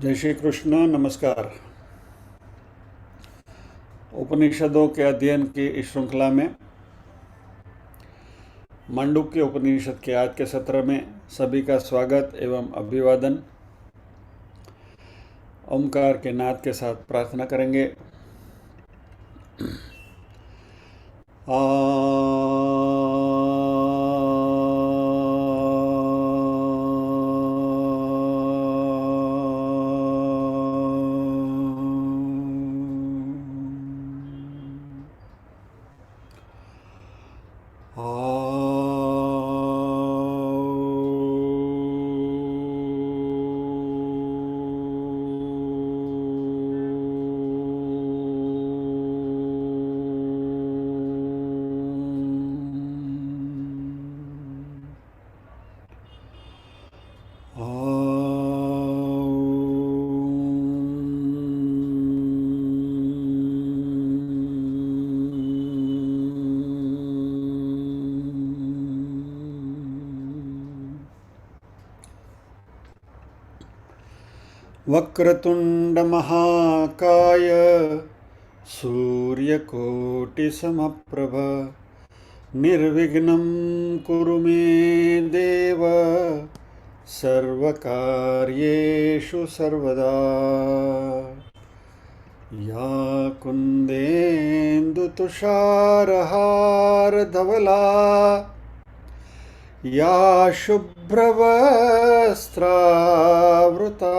जय श्री कृष्ण। नमस्कार। उपनिषदों के अध्ययन की इस श्रृंखला में मांडुक्य उपनिषद के आज के सत्र में सभी का स्वागत एवं अभिवादन। ओमकार के नाद के साथ प्रार्थना करेंगे। वक्रतुंड महाकाय सूर्यकोटिसमप्रभ निर्विघ्नं कुरु मे देव सर्वकार्येषु सर्वदा। या कुन्देन्दुतुषारहारधवला या शुभ्रवस्त्रावृता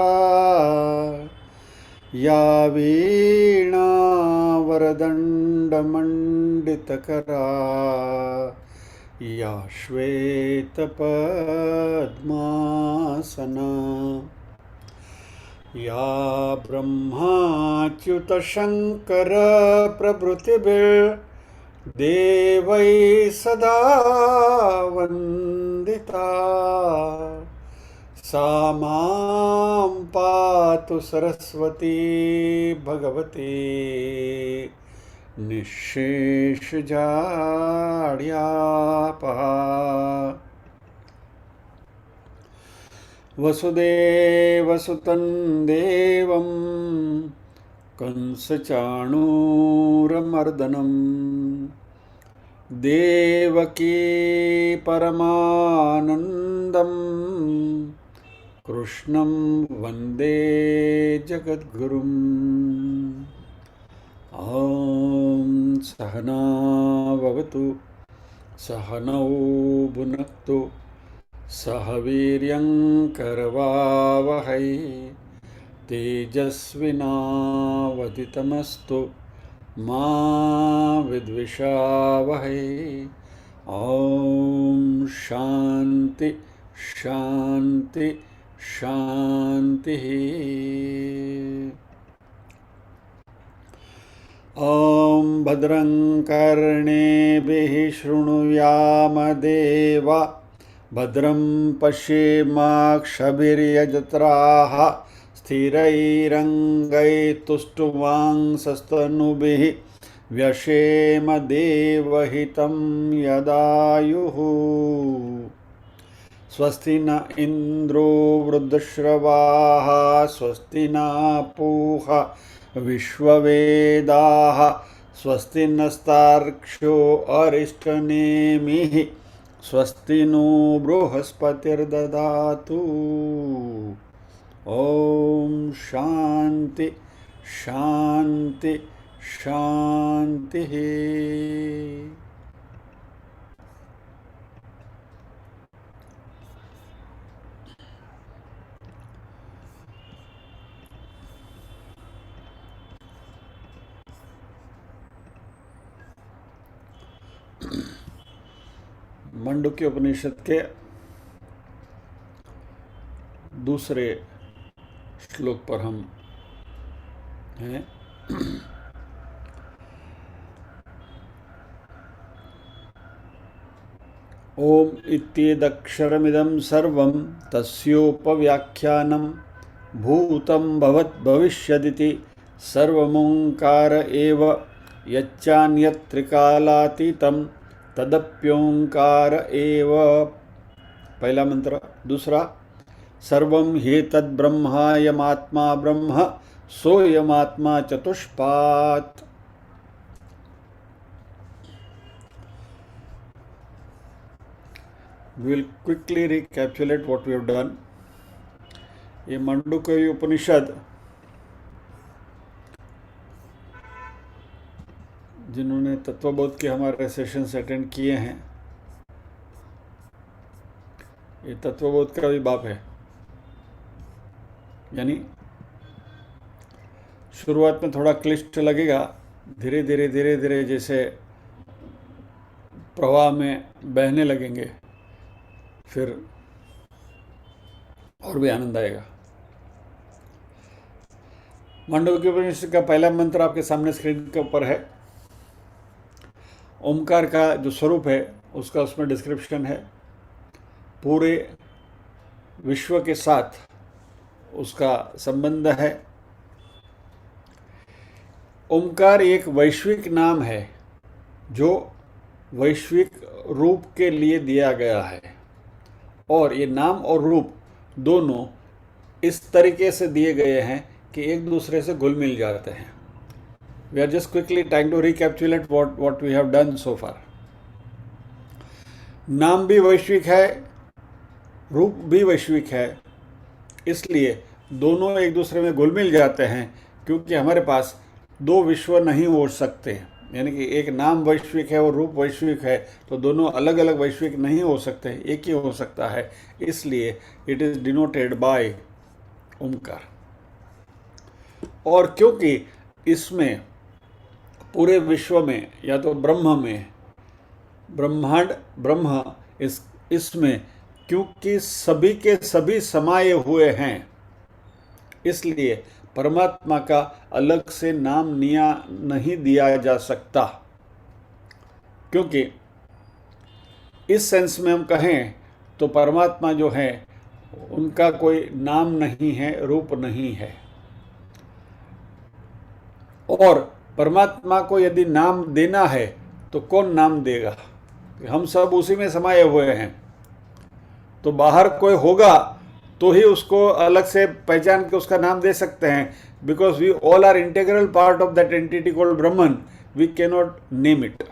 या वीणावरदण्डमण्डितकरा या श्वेतपद्मासना या ब्रह्माच्युतशङ्करप्रभृतिभिर्देवैः सदा वन्दिता। सा मां पातु सरस्वती भगवती निःशेषजाड्यापहा। वसुदेवसुतं देवं कंसचाणूरमर्दनं देवकी परमानन्दं कृष्णं वन्दे जगद्गुरुम्। ॐ सहना भवतु सहनौ भुनक्तु सह वीर्यं करवावहै तेजस्विनावधितमस्तु मा विद्विषावहै। ॐ शान्ति शान्ति शान्तिः। ॐ भद्रं कर्णेभिः शृणुयाम देवा भद्रं पश्येमाक्षभिर्यजत्राः स्थिरैरङ्गैस्तुष्टुवांसस्तनूभिः व्यशेम देवहितं यदायुः। स्वस्ति न इन्द्रो वृद्धश्रवाः स्वस्ति न पूषा विश्ववेदाः स्वस्ति नस्तार्क्ष्यो अरिष्टनेमिः स्वस्ति नो बृहस्पतिर्ददातु। ॐ शान्ति शान्ति शान्तिः। मांडुक्य उपनिषद के दूसरे श्लोक पर हम हैं। ओम इत्येदक्षरमिदं सर्वं तस्योपव्याख्यानं भूतं भवत् भविष्यदिति सर्वमोंकार एव यच्चान्यत् त्रिकालातीतं तदप्योंकार एव। पहला मंत्र। दूसरा, सर्वं ह्येतद् ब्रह्मायमात्मा ब्रह्म सोऽयमात्मा चतुष्पात्। We will quickly recapitulate what we have done. ये मांडुक्य उपनिषद जिन्होंने तत्वबोध के हमारे सेशंस अटेंड किए हैं, ये तत्वबोध का भी बाप है। यानी शुरुआत में थोड़ा क्लिष्ट लगेगा, धीरे धीरे जैसे प्रवाह में बहने लगेंगे फिर और भी आनंद आएगा। मांडुक्य उपनिषद का पहला मंत्र आपके सामने स्क्रीन के ऊपर है। ओमकार का जो स्वरूप है उसका उसमें डिस्क्रिप्शन है, पूरे विश्व के साथ उसका संबंध है। ओमकार एक वैश्विक नाम है जो वैश्विक रूप के लिए दिया गया है, और ये नाम और रूप दोनों इस तरीके से दिए गए हैं कि एक दूसरे से घुल मिल जाते हैं। We are just quickly trying to recapitulate what we have done so far. नाम भी वैश्विक है, रूप भी वैश्विक है, इसलिए दोनों एक दूसरे में घुल मिल जाते हैं, क्योंकि हमारे पास दो विश्व नहीं हो सकते। यानी कि एक नाम वैश्विक है और रूप वैश्विक है, तो दोनों अलग अलग वैश्विक नहीं हो सकते, एक ही हो सकता है। इसलिए it is denoted by Omkar. और क्योंकि इसमें पूरे विश्व में या तो ब्रह्म में, ब्रह्मांड ब्रह्म इसमें क्योंकि सभी के सभी समाये हुए हैं, इसलिए परमात्मा का अलग से नाम नहीं दिया जा सकता। क्योंकि इस सेंस में हम कहें तो परमात्मा जो है उनका कोई नाम नहीं है, रूप नहीं है। और परमात्मा को यदि नाम देना है तो कौन नाम देगा? हम सब उसी में समाये हुए हैं, तो बाहर कोई होगा तो ही उसको अलग से पहचान के उसका नाम दे सकते हैं। Because we all are integral part of that entity called Brahman, we can not name it.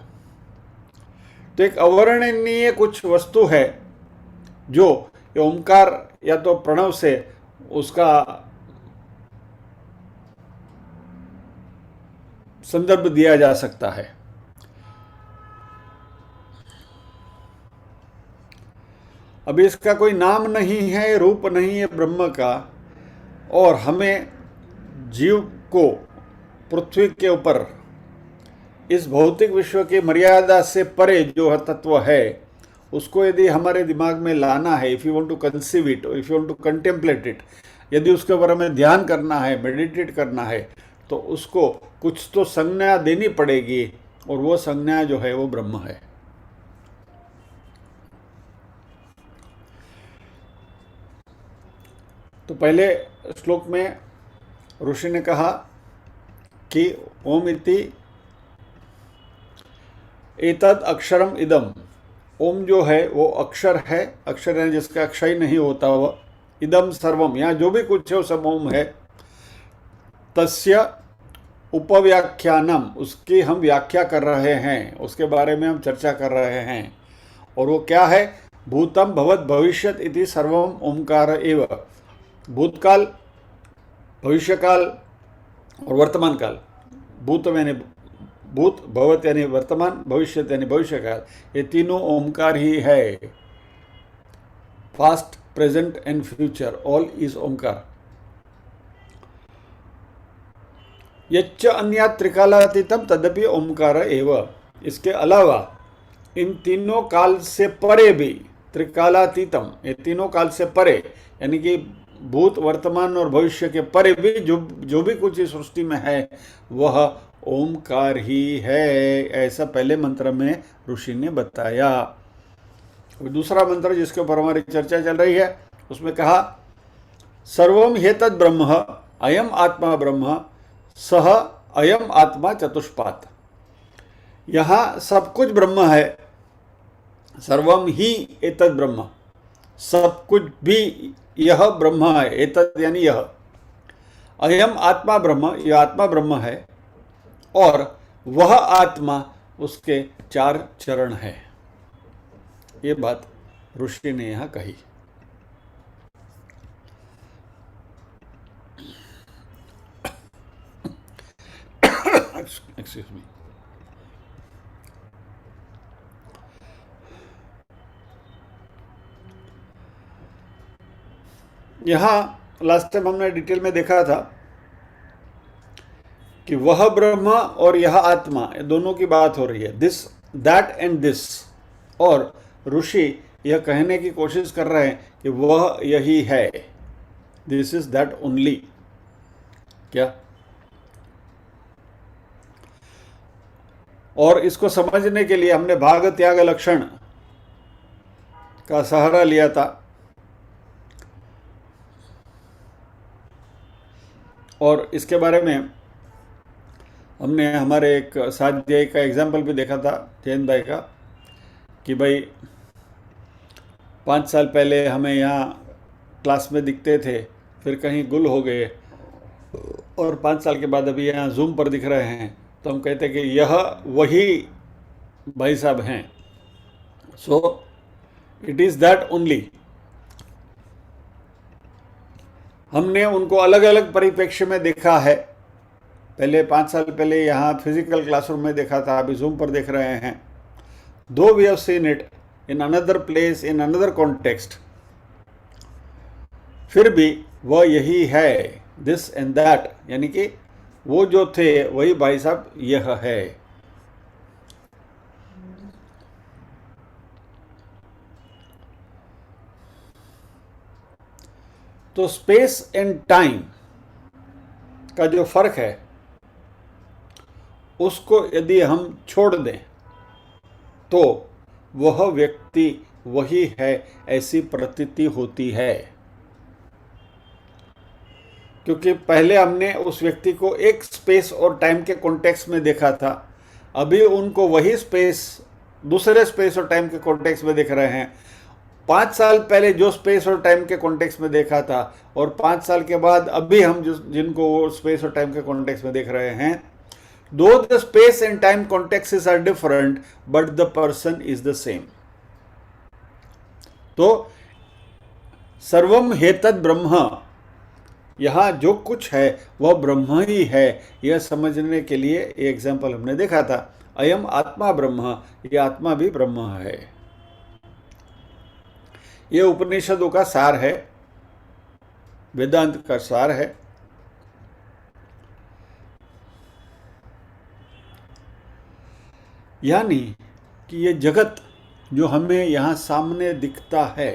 तो एक अवर्णनीय कुछ वस्तु है जो ओमकार या तो प्रणव से उसका संदर्भ दिया जा सकता है। अभी इसका कोई नाम नहीं है, रूप नहीं है ब्रह्म का, और हमें जीव को पृथ्वी के ऊपर इस भौतिक विश्व की मर्यादा से परे जो तत्व है उसको यदि हमारे दिमाग में लाना है, if you want to conceive it, if you want to contemplate it, यदि उसके ऊपर हमें ध्यान करना है, मेडिटेट करना है, तो उसको कुछ तो संज्ञा देनी पड़ेगी, और वो संज्ञा जो है वो ब्रह्म है। तो पहले श्लोक में ऋषि ने कहा कि ओम इति एतद अक्षरम इदम। ओम जो है वो अक्षर है, अक्षर है जिसका क्षय नहीं होता हुआ। इदम सर्वम, यहाँ जो भी कुछ है वो सब ओम है। तस्य उपव्याख्यानम, उसकी हम व्याख्या कर रहे हैं, उसके बारे में हम चर्चा कर रहे हैं। और वो क्या है? भूतम भवत भविष्यत इति सर्वम ओमकार एव। भूतकाल, भविष्यकाल और वर्तमान काल। भूत यानी भूत, भवत यानी वर्तमान, भविष्यत यानी भविष्यकाल, ये तीनों ओमकार ही है। Past, present and future, all is Omkar. यच्च अन्यात् त्रिकालातीतम तदपि ओमकार एव। इसके अलावा इन तीनों काल से परे भी, त्रिकालातीतम, ये तीनों काल से परे यानी कि भूत, वर्तमान और भविष्य के परे भी जो भी कुछ इस सृष्टि में है वह ओमकार ही है। ऐसा पहले मंत्र में ऋषि ने बताया। दूसरा मंत्र जिसके ऊपर हमारी चर्चा चल रही है उसमें कहा सर्वम ह्येतद् ब्रह्म अयम आत्मा ब्रह्म सह अयम आत्मा चतुष्पात्। यहाँ सब कुछ ब्रह्म है, सर्वम ही एतद् ब्रह्म, सब कुछ भी यह ब्रह्म है। एतद यानी यह, अयम आत्मा ब्रह्म, यह आत्मा ब्रह्म है और वह आत्मा उसके 4 चरण है। ये बात ऋषि ने यहां कही। Excuse me. यहां लास्ट टाइम हमने डिटेल में देखा था कि वह ब्रह्म और यह आत्मा, ये दोनों की बात हो रही है, दिस दैट एंड दिस। और ऋषि यह कहने की कोशिश कर रहे हैं कि वह यही है, दिस इज दैट ओनली। क्या? और इसको समझने के लिए हमने भाग त्याग लक्षण का सहारा लिया था, और इसके बारे में हमने हमारे एक स्वाध्याय का एग्जाम्पल भी देखा था जयंत भाई का, कि भाई 5 साल पहले हमें यहाँ क्लास में दिखते थे, फिर कहीं गुल हो गए, और 5 साल के बाद अभी यहाँ जूम पर दिख रहे हैं, तो हम कहते हैं कि यह वही भाई साहब हैं। So it is that only. हमने उनको अलग अलग परिप्रेक्ष्य में देखा है। पहले 5 साल पहले यहाँ फिजिकल क्लासरूम में देखा था, अभी जूम पर देख रहे हैं। Though we have seen it in another place, in another context, फिर भी वह यही है, दिस एंड दैट, यानी कि वो जो थे वही भाई साहब यह है। तो स्पेस एंड टाइम का जो फर्क है उसको यदि हम छोड़ दें तो वह व्यक्ति वही है ऐसी प्रतीति होती है, क्योंकि पहले हमने उस व्यक्ति को एक स्पेस और टाइम के कॉन्टेक्स्ट में देखा था, अभी उनको वही स्पेस दूसरे स्पेस और टाइम के कॉन्टेक्स्ट में देख रहे हैं। 5 साल पहले जो स्पेस और टाइम के कॉन्टेक्स्ट में देखा था और 5 साल के बाद अभी हम जिनको वो स्पेस और टाइम के कॉन्टेक्स्ट में देख रहे हैं, though the space and time contexts are different but the person is the same. तो सर्वम हेतद ब्रह्म, यहां जो कुछ है वह ब्रह्म ही है, यह समझने के लिए एक एग्जाम्पल हमने देखा था, अयम आत्मा ब्रह्म, यह आत्मा भी ब्रह्म है। यह उपनिषदों का सार है, वेदांत का सार है। यानी कि ये जगत जो हमें यहाँ सामने दिखता है,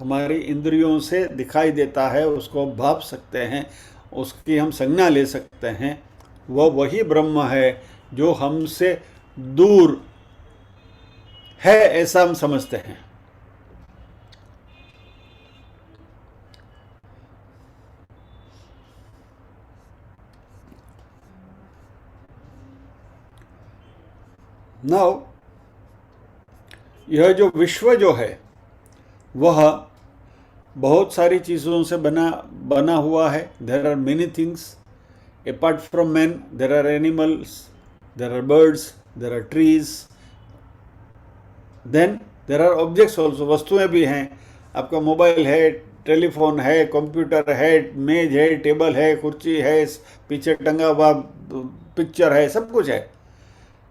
हमारी इंद्रियों से दिखाई देता है, उसको भाप सकते हैं, उसकी हम संज्ञा ले सकते हैं, वह वही ब्रह्म है जो हमसे दूर है ऐसा हम समझते हैं। नाउ यह जो विश्व जो है वह बहुत सारी चीज़ों से बना हुआ है। There are many things apart from man, there are animals, there are birds, there are trees, then there are objects also, वस्तुएं भी हैं। आपका मोबाइल है, टेलीफोन है, कंप्यूटर है, मेज है, टेबल है, कुर्सी है, पीछे टंगा हुआ पिक्चर है, सब कुछ है,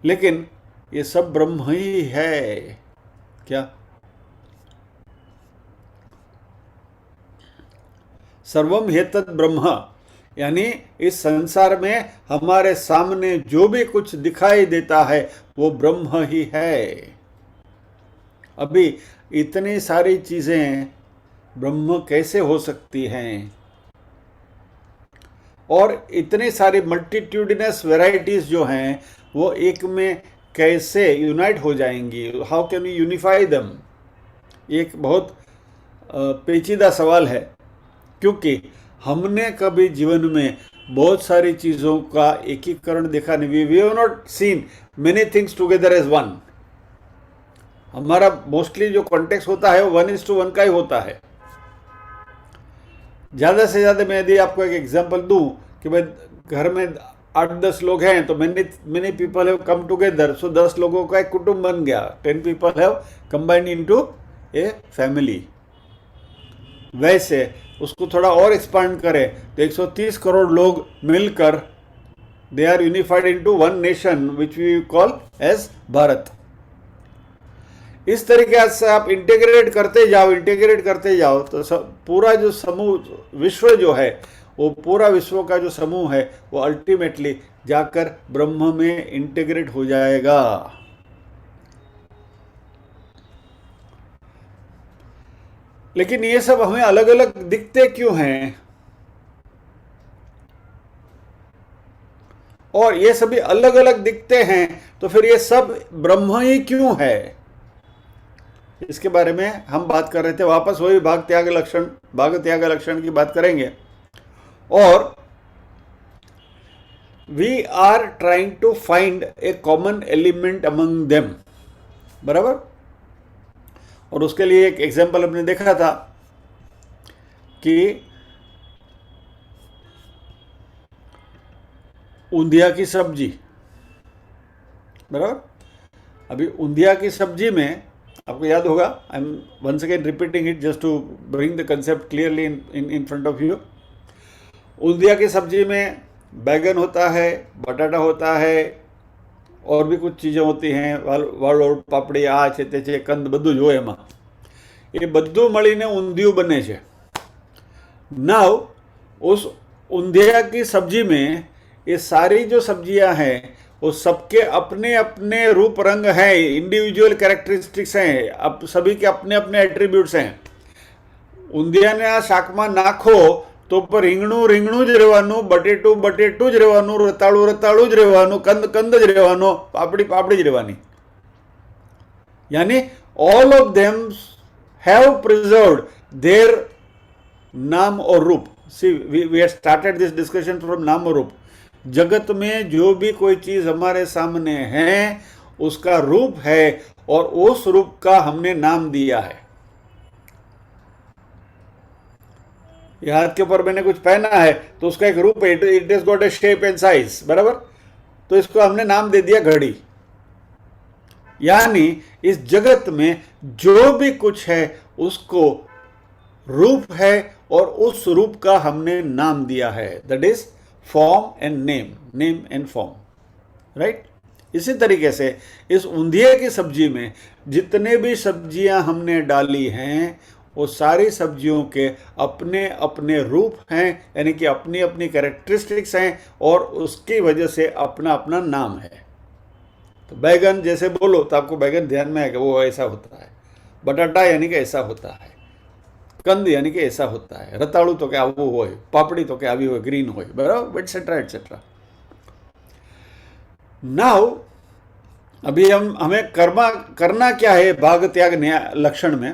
लेकिन ये सब ब्रह्म ही है। क्या? सर्वम हेतद ब्रह्म, यानी इस संसार में हमारे सामने जो भी कुछ दिखाई देता है वो ब्रह्म ही है। अभी इतनी सारी चीजें ब्रह्म कैसे हो सकती हैं, और इतनी सारी मल्टीट्यूडिनस वैरायटीज जो हैं वो एक में कैसे यूनाइट हो जाएंगी? हाउ कैन वी यूनिफाई दम? एक बहुत पेचीदा सवाल है, क्योंकि हमने कभी जीवन में बहुत सारी चीज़ों का एकीकरण देखा नहीं। We have not seen many things together as one. हमारा मोस्टली जो कॉन्टेक्स्ट होता है वो 1:1 का ही होता है। ज़्यादा से ज़्यादा मैं यदि आपको एक एग्जांपल दूं कि भाई घर में 8-10 लोग हैं तो many people have come together, so 10 लोगों का एक कुटुंब बन गया, 10 people have combined into a family. वैसे उसको थोड़ा और एक्सपांड करें तो 130 करोड़ लोग मिलकर they are unified into one nation which we call as Bharat. इस तरीके से आप इंटीग्रेट करते जाओ तो पूरा जो समूह विश्व जो है, वो पूरा विश्व का जो समूह है वो अल्टीमेटली जाकर ब्रह्म में इंटीग्रेट हो जाएगा। लेकिन ये सब हमें अलग अलग दिखते क्यों हैं, और ये सभी अलग अलग दिखते हैं तो फिर ये सब ब्रह्म ही क्यों है, इसके बारे में हम बात कर रहे थे। वापस वही भाग त्याग लक्षण की बात करेंगे। और we are trying to find a common element among them, बराबर। और उसके लिए एक एग्जाम्पल हमने देखा था कि ऊंधिया की सब्जी, बराबर। अभी ऊंधिया की सब्जी में आपको याद होगा, I am once again repeating it just to bring the concept clearly in front of you. Undhiyu की सब्जी में बैगन होता है, बटाटा होता है, और भी कुछ चीज़ें होती हैं, વાલોળ પાપડી, આ છે તે છે, કંદ, બધું જ હોય એમાં। એ બધું મળીને ઊંધિયું બને છે। नाउ उस ऊंधिया की सब्जी में ये सारी जो सब्जियां हैं वो सबके अपने अपने रूप रंग हैं, इंडिविजुअल कैरेक्टरिस्टिक्स हैं, अब सभी के अपने अपने एट्रीब्यूट्स हैं। ઊંધિયાને આ શાકમાં નાખો તો પર રીંગણું રીંગણું જ રહેવાનું, બટેટું બટેટું જ રહેવાનું, રતાળું રતાળું જ રહેવાનું, કંદ કંદ જ રહેવાનો, પાપડી પાપડી જ રહેવાની। यानी all of them have preserved their नाम और रूप। See we have started this discussion from नाम और रूप। जगत में जो भी कोई चीज हमारे सामने है उसका रूप है, और उस रूप का हमने नाम दिया है। ये हाथ के ऊपर मैंने कुछ पहना है तो उसका एक रूप है, it is got A shape and size, बराबर। तो इसको हमने नाम दे दिया घड़ी। यानी इस जगत में जो भी कुछ है उसको रूप है, और उस रूप का हमने नाम दिया है, that is form and name and form, right. इसी तरीके से इस ऊंधिया की सब्जी में जितने भी सब्जियां हमने डाली हैं वो सारी सब्जियों के अपने अपने रूप हैं, यानी कि अपनी अपनी कैरेक्टरिस्टिक्स हैं, और उसकी वजह से अपना अपना नाम है। तो बैगन जैसे बोलो तो आपको बैगन ध्यान में आएगा, वो ऐसा होता है। बटाटा यानी कि ऐसा होता है, कंद यानी कि ऐसा होता है, रताड़ू तो क्या वो हो, पापड़ी तो क्या अभी हो, ग्रीन हो, बराबर, एटसेट्रा एटसेट्रा। नाउ अभी हमें करना क्या है भाग त्याग लक्षण में,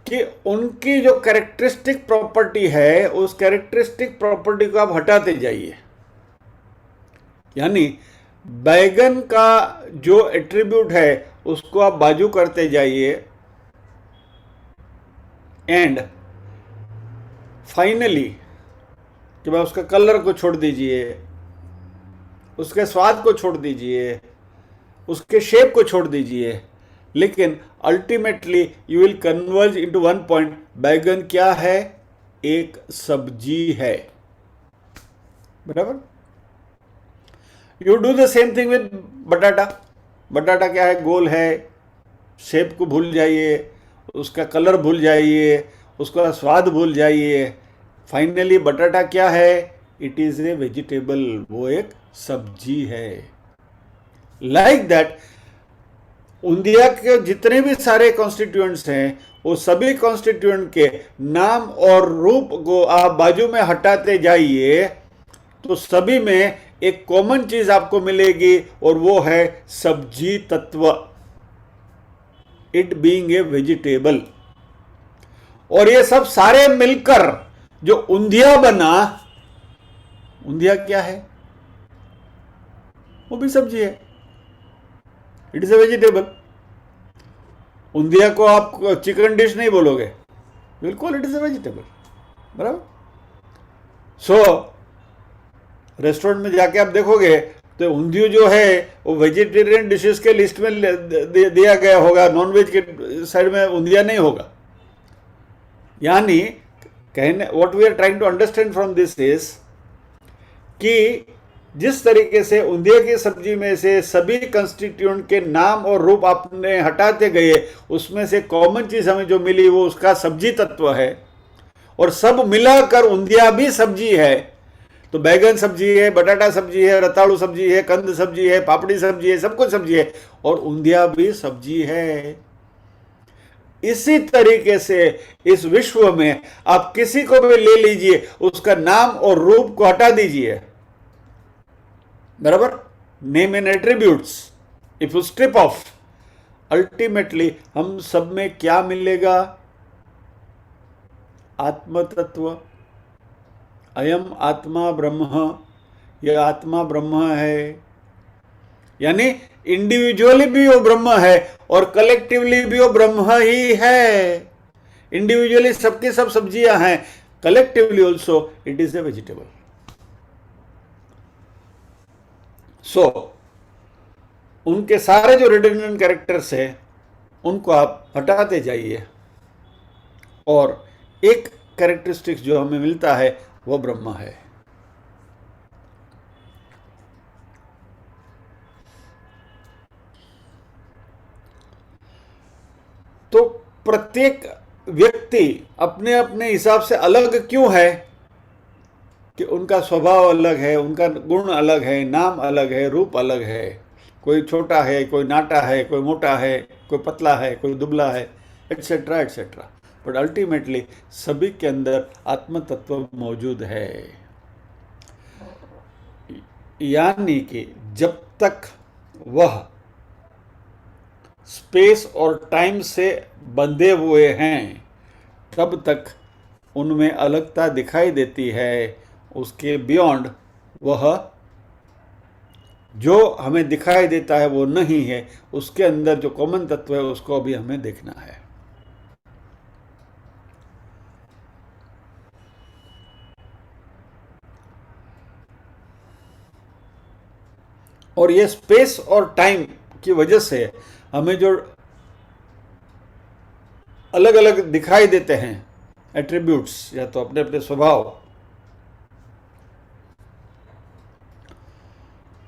कि उनकी जो कैरेक्टरिस्टिक प्रॉपर्टी है उस कैरेक्टरिस्टिक प्रॉपर्टी को आप हटाते जाइए। यानी बैगन का जो एट्रीब्यूट है उसको आप बाजू करते जाइए, एंड फाइनली कि भाई उसका कलर को छोड़ दीजिए, उसके स्वाद को छोड़ दीजिए, उसके शेप को छोड़ दीजिए, लेकिन ultimately you will converge into one point. बैगन क्या है? एक सब्जी है, बराबर। You do the same thing with बटाटा। बटाटा क्या है? गोल है, शेप को भूल जाइए, उसका कलर भूल जाइए, उसका स्वाद भूल जाइए। फाइनली बटाटा क्या है? इट इज ए वेजिटेबल, वो एक सब्जी है। लाइक दैट ऊंधिया के जितने भी सारे कॉन्स्टिट्यूएंट्स हैं वो सभी कॉन्स्टिट्यूएंट के नाम और रूप को आप बाजू में हटाते जाइए तो सभी में एक कॉमन चीज आपको मिलेगी, और वो है सब्जी तत्व, इट बीइंग ए वेजिटेबल। और ये सब सारे मिलकर जो ऊंधिया बना, ऊंधिया क्या है? वो भी सब्जी है, इट इज ए वेजिटेबल। ऊंधिया को आप चिकन डिश नहीं बोलोगे, बिल्कुल इट इज अ वेजिटेबल, बराबर। सो रेस्टोरेंट में जाके आप देखोगे तो ऊंधियू जो है वो वेजिटेरियन डिशेस के लिस्ट में दिया गया होगा, नॉनवेज के साइड में ऊंधिया नहीं होगा। यानी कहने what we are trying to understand from this is कि जिस तरीके से ऊंधिया की सब्जी में से सभी कंस्टिट्यूएंट के नाम और रूप आपने हटाते गए, उसमें से कॉमन चीज हमें जो मिली वो उसका सब्जी तत्व है, और सब मिलाकर ऊंधिया भी सब्जी है। तो बैगन सब्जी है, बटाटा सब्जी है, रताड़ू सब्जी है, कंद सब्जी है, पापड़ी सब्जी है, सब कुछ सब्जी है, और ऊंधिया भी सब्जी है। इसी तरीके से इस विश्व में आप किसी को भी ले लीजिए, उसका नाम और रूप को हटा दीजिए, बराबर, name and attributes if you strip of, ultimately हम सब में क्या मिलेगा? आत्म तत्व। अयम आत्मा ब्रह्म, यह आत्मा ब्रह्म है। यानी इंडिविजुअली भी वो ब्रह्म है और कलेक्टिवली भी वो ब्रह्म ही है। इंडिविजुअली सबकी सब सब्जियां हैं, collectively also it is a vegetable. So उनके सारे जो रिडंडेंट कैरेक्टर्स है उनको आप हटाते जाइए, और एक कैरेक्टरिस्टिक्स जो हमें मिलता है वो ब्रह्म है। तो प्रत्येक व्यक्ति अपने अपने हिसाब से अलग क्यों है? कि उनका स्वभाव अलग है, उनका गुण अलग है, नाम अलग है, रूप अलग है। कोई छोटा है, कोई नाटा है, कोई मोटा है, कोई पतला है, कोई दुबला है, एटसेट्रा एटसेट्रा। बट अल्टीमेटली सभी के अंदर आत्म तत्व मौजूद है। यानी कि जब तक वह स्पेस और टाइम से बंधे हुए हैं तब तक उनमें अलगता दिखाई देती है। उसके बियॉन्ड वह जो हमें दिखाई देता है वो नहीं है। उसके अंदर जो कॉमन तत्व है उसको अभी हमें देखना है। और ये स्पेस और टाइम की वजह से हमें जो अलग अलग दिखाई देते हैं एट्रीब्यूट्स, या तो अपने अपने स्वभाव,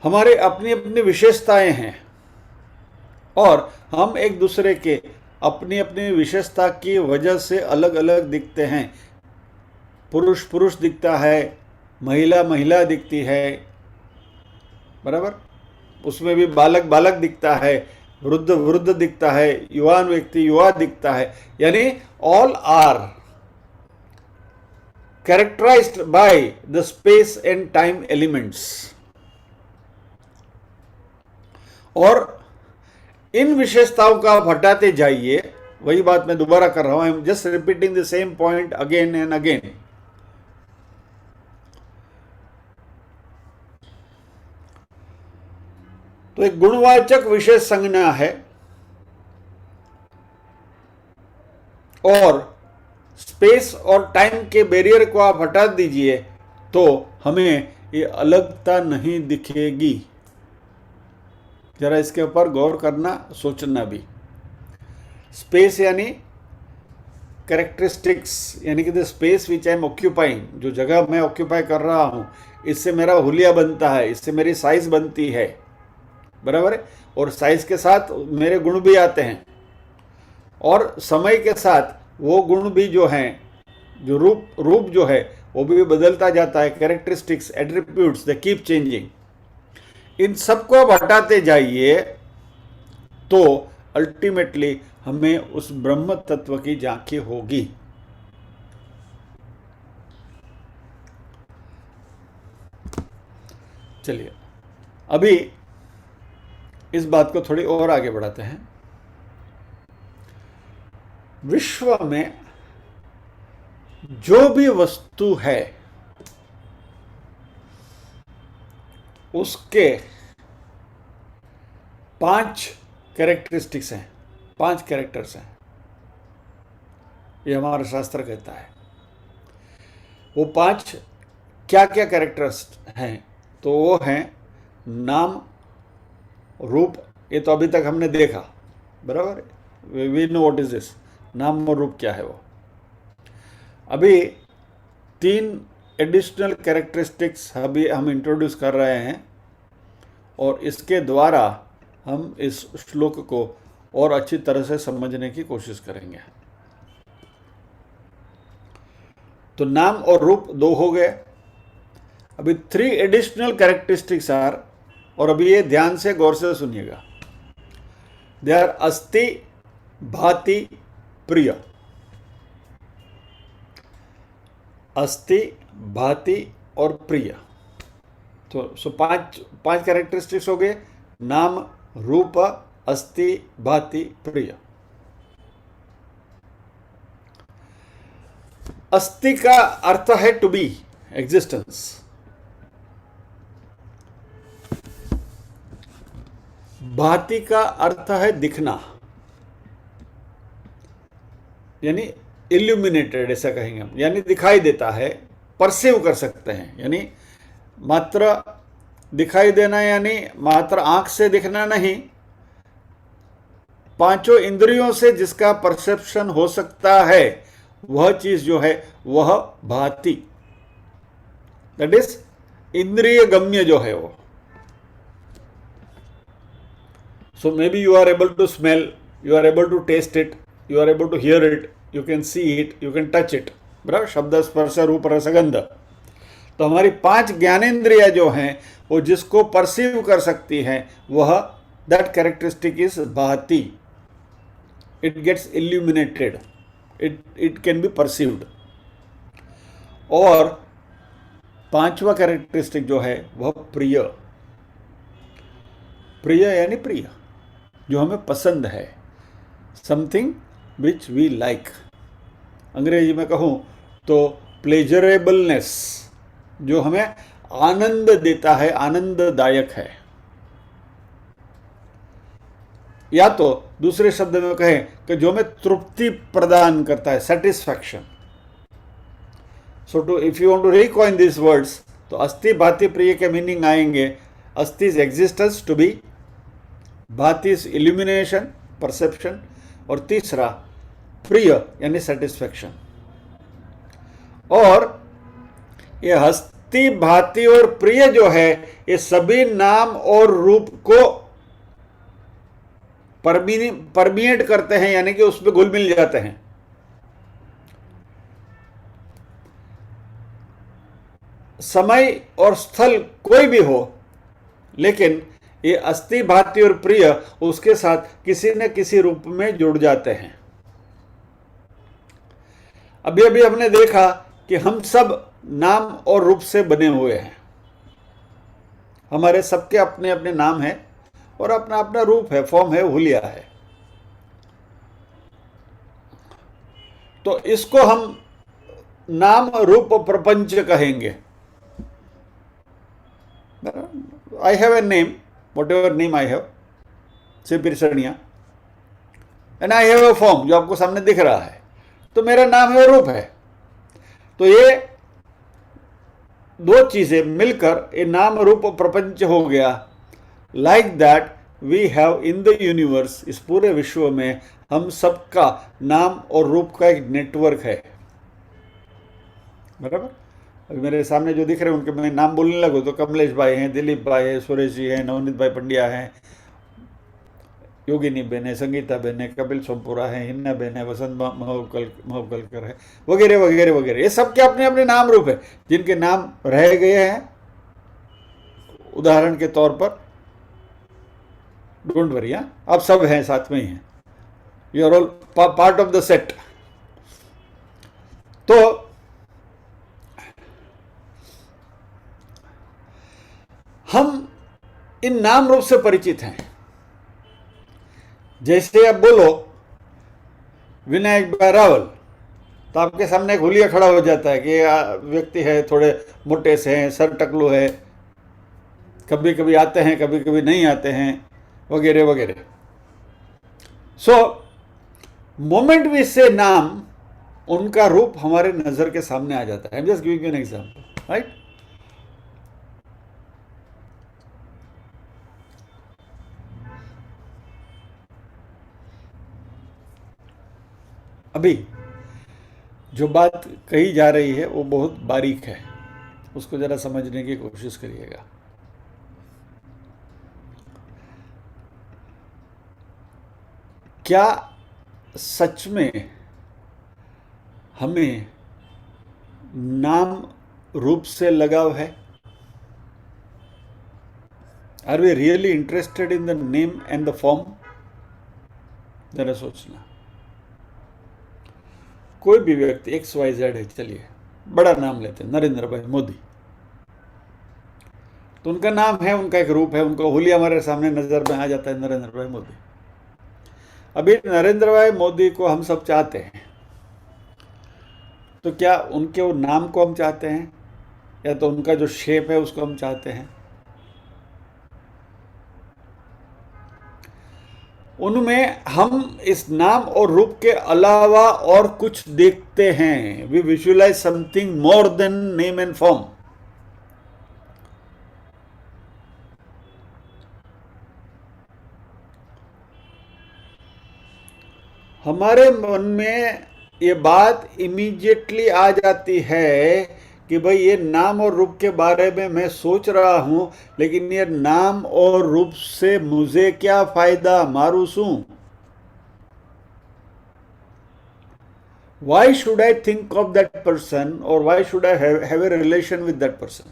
हमारे अपनी अपनी विशेषताएं हैं, और हम एक दूसरे के अपनी अपनी विशेषता की वजह से अलग अलग दिखते हैं। पुरुष पुरुष दिखता है, महिला महिला दिखती है, बराबर। उसमें भी बालक बालक दिखता है, वृद्ध वृद्ध दिखता है, युवान व्यक्ति युवा दिखता है। यानी all are characterised by the space and time elements. और इन विशेषताओं का आप हटाते जाइए। वही बात मैं दोबारा कर रहा हूं, I am just repeating the same point again and again. तो एक गुणवाचक विशेष संज्ञा है, और स्पेस और टाइम के बैरियर को आप हटा दीजिए तो हमें ये अलगता नहीं दिखेगी। जरा इसके ऊपर गौर करना, सोचना भी। स्पेस यानी कैरेक्टरिस्टिक्स, यानी कि the space which I am occupying, जो जगह मैं ऑक्यूपाई कर रहा हूं, इससे मेरा हुलिया बनता है, इससे मेरी साइज बनती है, बराबर है। और साइज के साथ मेरे गुण भी आते हैं, और समय के साथ वो गुण भी जो हैं, जो रूप जो है वो भी बदलता जाता है। Characteristics, attributes, they keep changing. इन सबको आप हटाते जाइए तो अल्टीमेटली हमें उस ब्रह्म तत्व की झांकी होगी। चलिए अभी इस बात को थोड़ी और आगे बढ़ाते हैं। विश्व में जो भी वस्तु है उसके 5 कैरेक्टरिस्टिक्स हैं। 5 कैरेक्टर्स हैं, ये हमारा शास्त्र कहता है। वो 5 क्या क्या कैरेक्टर्स हैं? तो वो हैं नाम, रूप, ये तो अभी तक हमने देखा, बराबर, we know what is this, नाम और रूप क्या है वो। अभी 3 एडिशनल कैरेक्टरिस्टिक्स अभी हम इंट्रोड्यूस कर रहे हैं और इसके द्वारा हम इस श्लोक को और अच्छी तरह से समझने की कोशिश करेंगे। तो नाम और रूप 2 हो गए। अभी 3 एडिशनल कैरेक्टरिस्टिक्स आर, और अभी ये ध्यान से गौर से सुनिएगा। दे आर अस्ति, भाति, प्रिय। अस्ति, भाति और प्रिय। तो 5 कैरेक्टरिस्टिक्स हो गए, नाम, रूप, अस्ति, भाति, प्रिय। अस्ति का अर्थ है टू बी, एग्जिस्टेंस। भाति का अर्थ है दिखना, यानी इल्यूमिनेटेड ऐसा कहेंगे हम, यानी दिखाई देता है, परसीव कर सकते हैं। यानी मात्र दिखाई देना, यानी मात्र आंख से दिखना नहीं, 5 इंद्रियों से जिसका परसेप्शन हो सकता है वह चीज जो है वह भाति, दैट इज इंद्रिय गम्य जो है वो। So maybe you are able to smell, you are able to taste it, you are able to hear it, you can see it, you can touch it, बराबर, शब्द, स्पर्श, रूप, रस, गंध। तो हमारी 5 ज्ञानेंद्रियां जो हैं वो जिसको परसीव कर सकती हैं वह, दैट कैरेक्टरिस्टिक इज भाति। It gets illuminated, it can be perceived. और 5वां कैरेक्टरिस्टिक जो है वह प्रिय। प्रिय यानी प्रिय, जो हमें पसंद है, समथिंग विच वी लाइक। अंग्रेजी में कहूँ तो प्लेजरेबलनेस, जो हमें आनंद देता है, आनंददायक है। या तो दूसरे शब्द में कहें कि जो हमें तृप्ति प्रदान करता है, satisfaction. So to if you want to recoin this words, तो अस्ति, भाति, प्रिय के मीनिंग आएंगे। अस्ति इज एग्जिस्टेंस, टू बी, भाति इज इल्यूमिनेशन, परसेप्शन, और तीसरा प्रिय यानी सेटिस्फैक्शन। और ये हस्ति, भाति और प्रिय जो है, ये सभी नाम और रूप को परमिएट करते हैं, यानी कि उसमें घुल मिल जाते हैं। समय और स्थल कोई भी हो, लेकिन ये अस्ति, भाति और प्रिय उसके साथ किसी न किसी रूप में जुड़ जाते हैं। अभी अभी हमने देखा कि हम सब नाम और रूप से बने हुए हैं। हमारे सबके अपने अपने नाम हैं और अपना अपना रूप है, फॉर्म है, हुलिया है। तो इसको हम नाम रूप प्रपंच कहेंगे। I have a name, whatever name I have, से पिरसनिया, and I have a form, जो आपको सामने दिख रहा है, तो मेरा नाम है और रूप है। तो ये 2 चीजें मिलकर ये नाम रूप प्रपंच हो गया। Like that we have in the universe, इस पूरे विश्व में हम सबका नाम और रूप का एक नेटवर्क है, बराबर। अभी मेरे सामने जो दिख रहे हैं उनके मैं नाम बोलने लगूँ तो कमलेश भाई हैं, दिलीप भाई है, सुरेश जी हैं, नवनीत भाई पंड्या हैं, योगिनी बहन है, संगीता बहन है, कपिल सोमपुरा है, हिन्ना बहन है, वसंत महोकलकर है, वगैरह वगैरह वगैरह। ये सब के अपने अपने नाम रूप है, जिनके नाम रह गए हैं। उदाहरण के तौर पर, डोंट वरी, आप सब हैं, साथ में ही हैं, you are all part of the set. तो हम इन नाम रूप से परिचित हैं। जैसे अब बोलो विनायक भाई रावल, तो आपके सामने एक हुलिया खड़ा हो जाता है कि व्यक्ति है, थोड़े मोटे से हैं, सर टकलू है, कभी कभी आते हैं, कभी कभी नहीं आते हैं, वगैरह वगैरह। सो मोमेंट वी से नाम, उनका रूप हमारे नजर के सामने आ जाता है। I am just giving you an example, right. अभी जो बात कही जा रही है वो बहुत बारीक है, उसको जरा समझने की कोशिश करिएगा। क्या सच में हमें नाम रूप से लगाव है? Are we really interested in the name and the form? जरा सोचना। कोई भी व्यक्ति XYZ है, चलिए बड़ा नाम लेते हैं, नरेंद्र भाई मोदी, तो उनका नाम है, उनका एक रूप है, उनका हुलिया हमारे सामने नजर में आ जाता है, नरेंद्र भाई मोदी। अभी नरेंद्र भाई मोदी को हम सब चाहते हैं, तो क्या उनके वो नाम को हम चाहते हैं, या तो उनका जो शेप है उसको हम चाहते हैं? उनमें हम इस नाम और रूप के अलावा और कुछ देखते हैं। We visualise something more than name and form. हमारे मन में ये बात इमीडिएटली आ जाती है कि भाई ये नाम और रूप के बारे में मैं सोच रहा हूं, लेकिन ये नाम और रूप से मुझे क्या फायदा, मारू शू? Why should I think of that person, or why should I have a relation with that person?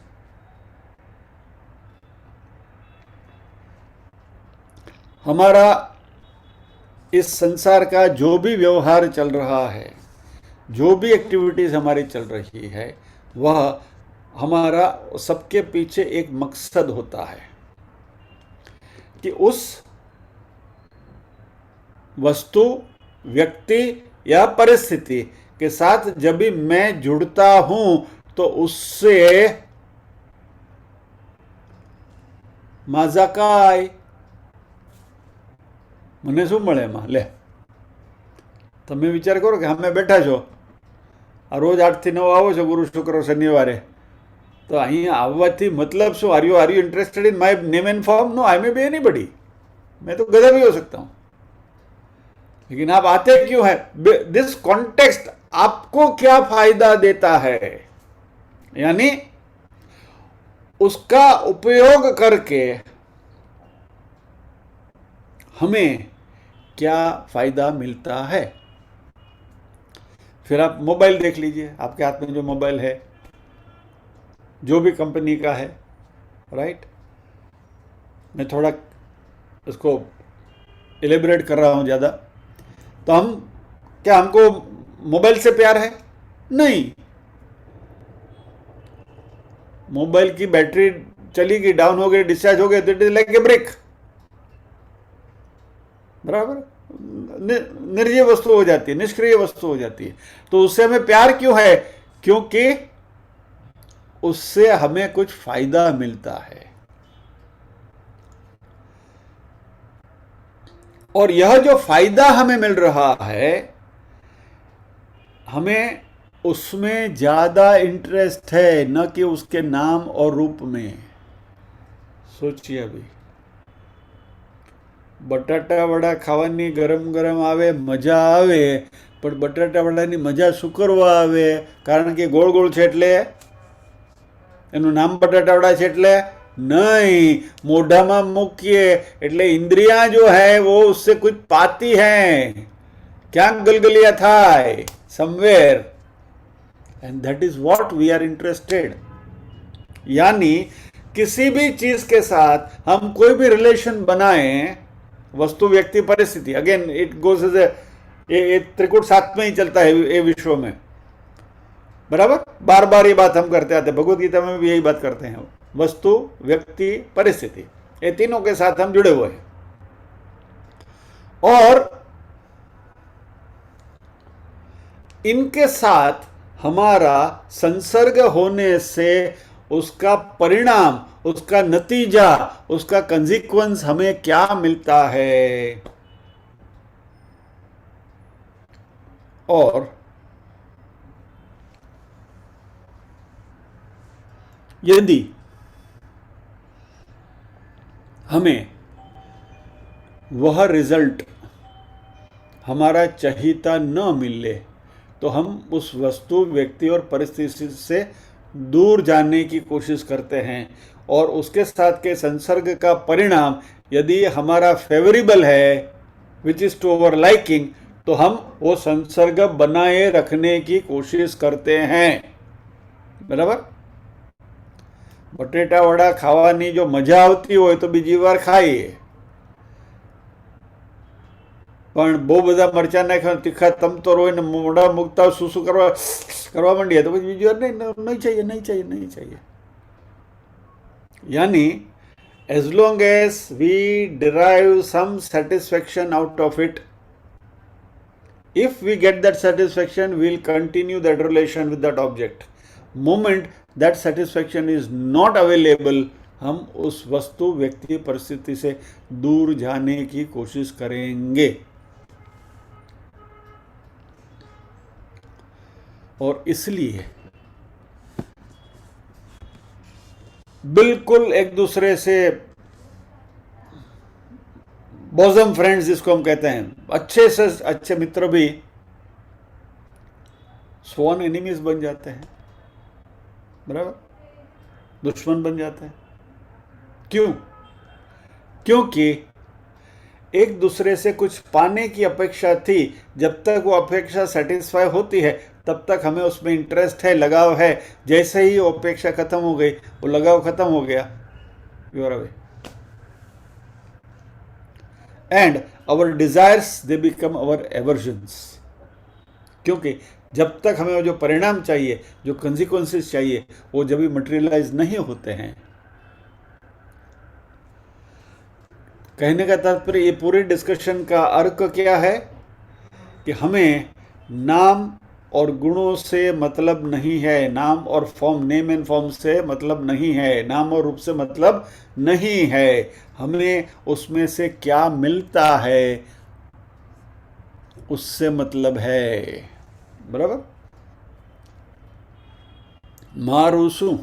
हमारा इस संसार का जो भी व्यवहार चल रहा है, जो भी एक्टिविटीज हमारी चल रही है, वह हमारा सबके पीछे एक मकसद होता है कि उस वस्तु, व्यक्ति या परिस्थिति के साथ जब भी मैं जुड़ता हूं तो उससे मजा काय, મને શું મળે એમાં? લે, તમે વિચાર કરો કે અમે બેઠા છો, આ રોજ 8 થી 9 આવો છો ગુરુ શુક્ર શનિવારે, તો અહીંયા આવવાથી मतलब શું? Are you interested in my name and form? No, I may be anybody, मैं तो गधा भी हो सकता हूं, लेकिन आप आते क्यों है? दिस कॉन्टेक्स्ट आपको क्या फायदा देता है, यानी उसका उपयोग करके हमें क्या फायदा मिलता है। फिर आप मोबाइल देख लीजिए, आपके हाथ में जो मोबाइल है, जो भी कंपनी का है, राइट। मैं थोड़ा इसको एलिब्रेट कर रहा हूं ज़्यादा, तो हम क्या, हमको मोबाइल से प्यार है? नहीं। मोबाइल की बैटरी चली गई, डाउन हो गई, डिस्चार्ज हो गई, तो it is like a break, बराबर, निर्जीव वस्तु हो जाती है, निष्क्रिय वस्तु हो जाती है। तो उससे हमें प्यार क्यों है? क्योंकि उससे हमें कुछ फायदा मिलता है, और यह जो फायदा हमें मिल रहा है, हमें उसमें ज्यादा इंटरेस्ट है, न कि उसके नाम और रूप में। सोचिए, अभी बटाटा वड़ा खावानी गरम गरम आवे, मजा आवे, પણ બટાટા વડાની મજા શું કરવા આવે? કારણ કે ગોળ ગોળ છે એટલે એનું નામ બટાટા વડા છે એટલે नहीं, मोढ़ा में मूकिए એટલે इंद्रियां जो है वो उससे कुछ पाती हैं, क्या गलगलिया थाय somewhere, and that is what we are interested. यानी किसी भी चीज के साथ हम कोई भी रिलेशन बनाएं, वस्तु, व्यक्ति, परिस्थिति, again it goes as a त्रिकुट साथ में ही चलता है ये विश्व में, बराबर। बार बार ये बात हम करते आते, भगवत गीता में भी यही बात करते हैं। वस्तु, व्यक्ति, परिस्थिति, ये तीनों के साथ हम जुड़े हुए हैं, और इनके साथ हमारा संसर्ग होने से उसका परिणाम, उसका नतीजा, उसका कंसिक्वेंस हमें क्या मिलता है? और यदि हमें वह रिजल्ट हमारा चाहिता न मिले तो हम उस वस्तु, व्यक्ति और परिस्थिति से दूर जाने की कोशिश करते हैं, और उसके साथ के संसर्ग का परिणाम यदि हमारा फेवरेबल है, which is to our liking, तो हम वो संसर्ग बनाए रखने की कोशिश करते हैं। बराबर। बटेटा वड़ा खावानी जो मजा आवती हो तो बीजी वार खाइए, પણ બહુ બધા મરચાં નાખ્યા તીખા તમ તો રોઈને મોઢા મૂકતા શું કરવા માંડીએ તો પછી બીજી વાર નહીં चाहिए, नहीं चाहिए, नहीं चाहिए। यानी as long as we derive some satisfaction out of it, if we get that satisfaction, we'll continue that relation with that object. Moment that satisfaction is not available, हम उस वस्तु, व्यक्ति, परिस्थिति से दूर जाने की कोशिश करेंगे। और इसलिए बिल्कुल एक दूसरे से बॉजम फ्रेंड्स जिसको हम कहते हैं, अच्छे से अच्छे मित्र भी स्वॉन एनिमीज बन जाते हैं। बराबर। दुश्मन बन जाते हैं। क्यों? क्योंकि एक दूसरे से कुछ पाने की अपेक्षा थी, जब तक वो अपेक्षा सेटिस्फाई होती है तब तक हमें उसमें इंटरेस्ट है, लगाव है। जैसे ही वो अपेक्षा खत्म हो गई, वो लगाव खत्म हो गया, you are away. And our desires they become our aversions. क्योंकि जब तक हमें जो परिणाम चाहिए, जो कंसिक्वेंसेस चाहिए, वो जब भी मटेरियलाइज नहीं होते हैं। कहने का तात्पर्य ये पूरी डिस्कशन का अर्थ क्या है कि हमें नाम और गुणों से मतलब नहीं है, नाम और फॉर्म, नेम एंड फॉर्म से मतलब नहीं है, नाम और रूप से मतलब नहीं है। हमें उसमें से क्या मिलता है उससे मतलब है। बराबर। मारू शू?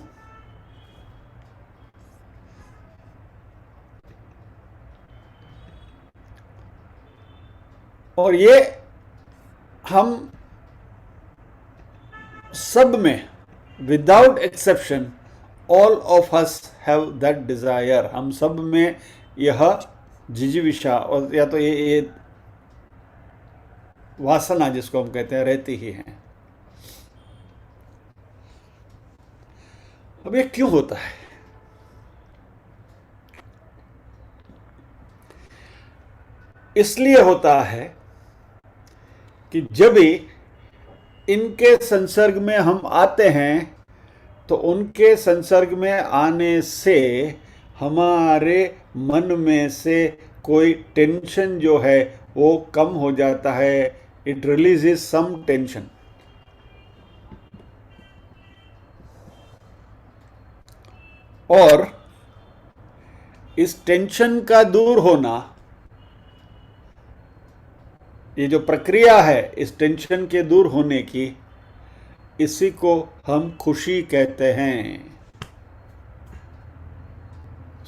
और ये हम सब में, without exception, all of us have that desire. हम सब में यह जिजीविषा और या तो ये वासना जिसको हम कहते हैं रहती ही है। अब ये क्यों होता है? इसलिए होता है कि जब भी इनके संसर्ग में हम आते हैं तो उनके संसर्ग में आने से हमारे मन में से कोई टेंशन जो है वो कम हो जाता है। It releases some tension. और इस टेंशन का दूर होना, ये जो प्रक्रिया है इस टेंशन के दूर होने की, इसी को हम खुशी कहते हैं।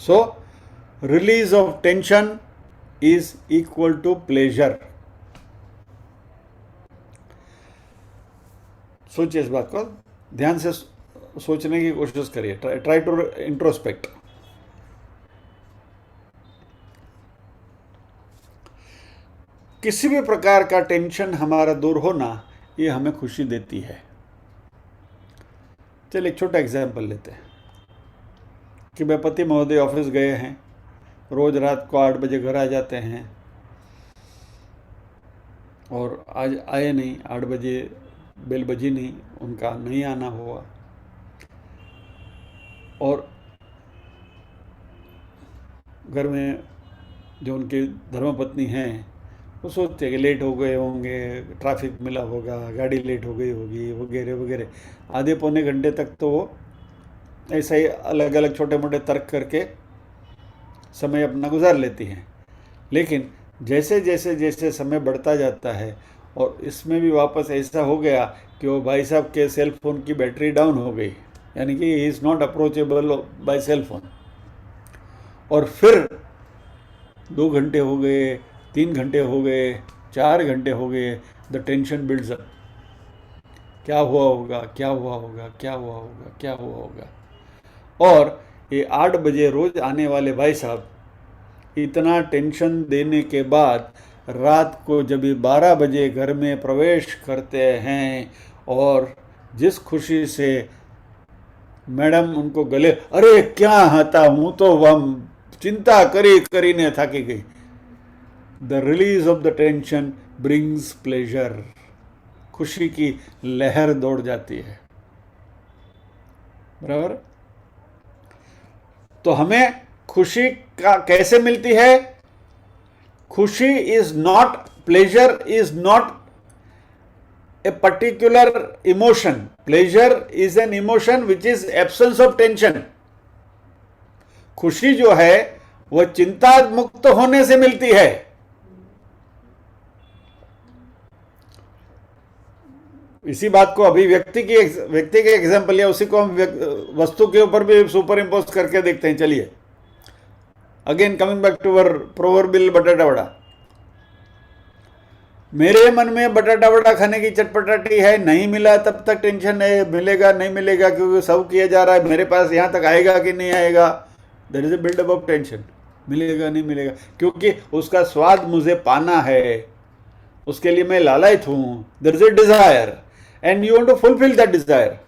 So release of tension is equal to pleasure. सोचिए इस बात को, ध्यान से सोचने की कोशिश करिए। Try to introspect. किसी भी प्रकार का टेंशन हमारा दूर होना, ये हमें खुशी देती है। चलिए एक छोटा एग्जाम्पल लेते हैं कि मेरे पति महोदय ऑफिस गए हैं, रोज रात को 8 बजे घर आ जाते हैं और आज आए नहीं। 8 बजे बेल बजी नहीं, उनका नहीं आना हुआ। और घर में जो उनके धर्मपत्नी हैं वो सोचते हैं कि लेट हो गए होंगे, ट्रैफिक मिला होगा, गाड़ी लेट हो गई होगी, वगैरह वगैरह। आधे पौने घंटे तक तो वो ऐसा ही अलग अलग छोटे मोटे तर्क करके समय अपना गुजार लेती हैं। लेकिन जैसे जैसे जैसे समय बढ़ता जाता है और इसमें भी वापस ऐसा हो गया कि वो भाई साहब के सेल फोन की बैटरी डाउन हो गई, यानी कि he is not approachable by cell phone. और फिर 2 घंटे हो गए, 3 घंटे हो गए, 4 घंटे हो गए, द टेंशन बिल्ड्स अप। क्या हुआ होगा, क्या हुआ होगा, क्या हुआ होगा, क्या हुआ होगा। और ये 8 बजे रोज आने वाले भाई साहब इतना टेंशन देने के बाद रात को जब ये 12 बजे घर में प्रवेश करते हैं, और जिस खुशी से मैडम उनको गले, अरे क्या હતા હું તો चिंता करी કરીને થાકી गई। The release of the tension brings pleasure, खुशी की लहर दौड़ जाती है। बराबर। तो हमें खुशी का कैसे मिलती है? खुशी is not, pleasure is not a particular emotion. Pleasure is an emotion which is absence of tension. खुशी जो है वह चिंता मुक्त होने से मिलती है। इसी बात को अभी व्यक्ति के एग्जाम्पल लिया, उसी को हम वस्तु के ऊपर भी सुपर इम्पोज करके देखते हैं। चलिए, again coming back to our proverbial batata vada. मेरे मन में बटाटा वड़ा खाने की चटपटाटी है, नहीं मिला तब तक टेंशन है, मिलेगा नहीं मिलेगा क्योंकि सब किया जा रहा है, मेरे पास यहाँ तक आएगा कि नहीं आएगा, there is a buildup of tension. मिलेगा नहीं मिलेगा क्योंकि उसका स्वाद मुझे पाना है, उसके लिए मैं लालच हूँ, there is a desire and you want to fulfil that desire.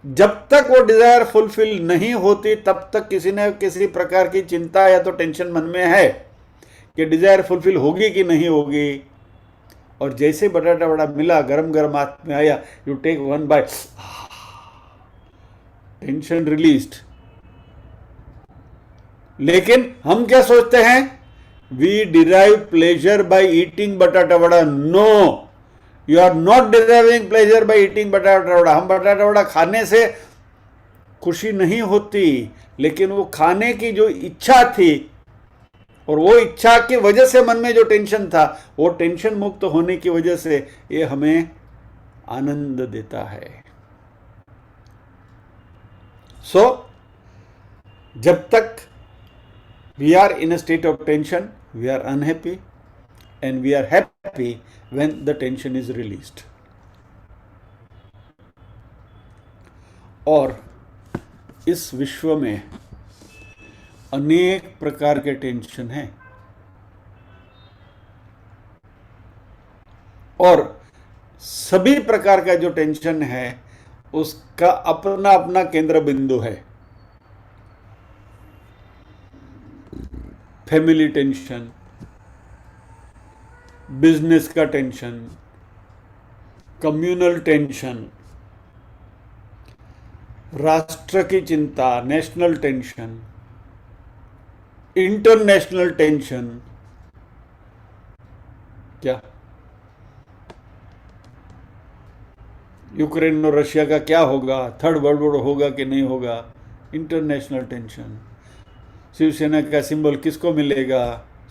जब तक वो डिजायर फुलफिल नहीं होती तब तक किसी न किसी प्रकार की चिंता या तो टेंशन मन में है कि डिजायर फुलफिल होगी कि नहीं होगी। और जैसे बटाटा वड़ा मिला, गरम गरम हाथ में आया, you take one bite, tension released. लेकिन हम क्या सोचते हैं? We derive pleasure by eating batata vada. No, you are not deriving pleasure by eating batata vada. हम बटाटा वड़ा खाने से खुशी नहीं होती, लेकिन वो खाने की जो इच्छा थी और वो इच्छा की वजह से मन में जो टेंशन था, वो टेंशन मुक्त होने की वजह से ये हमें आनंद देता है। सो जब तक we are in a state of tension, we are unhappy, and we are happy when the tension is released. और इस विश्व में अनेक प्रकार के टेंशन हैं, और सभी प्रकार का जो टेंशन है उसका अपना अपना केंद्र बिंदु है। फैमिली टेंशन, बिजनेस का टेंशन, कम्युनल टेंशन, राष्ट्र की चिंता, नेशनल टेंशन, इंटरनेशनल टेंशन। क्या यूक्रेन और रशिया का क्या होगा, थर्ड वर्ल्ड वॉर होगा कि नहीं होगा, इंटरनेशनल टेंशन। शिवसेना का सिंबल किसको मिलेगा,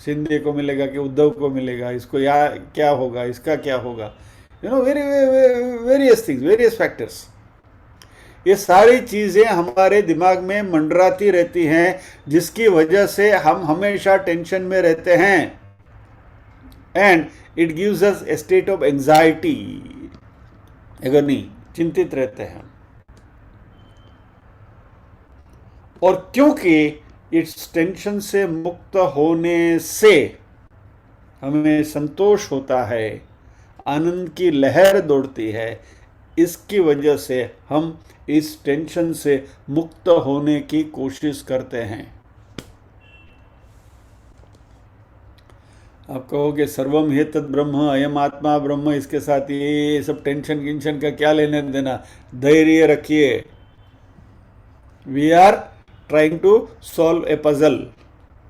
शिंदे को मिलेगा कि उद्धव को मिलेगा, इसको या क्या होगा, इसका क्या होगा, you know, various things, various factors. ये सारी चीज़ें हमारे दिमाग में मंडराती रहती हैं, जिसकी वजह से हम हमेशा टेंशन में रहते हैं, and it gives us A state of anxiety. अगर नहीं, चिंतित रहते हैं। और क्योंकि इस टेंशन से मुक्त होने से हमें संतोष होता है, आनंद की लहर दौड़ती है, इसकी वजह से हम इस टेंशन से मुक्त होने की कोशिश करते हैं। आप कहोगे सर्वम हे तद ब्रह्म, अयम आत्मा ब्रह्म, इसके साथ ये सब टेंशन गिंशन का क्या लेने देना। धैर्य रखिए, we are trying to solve a puzzle,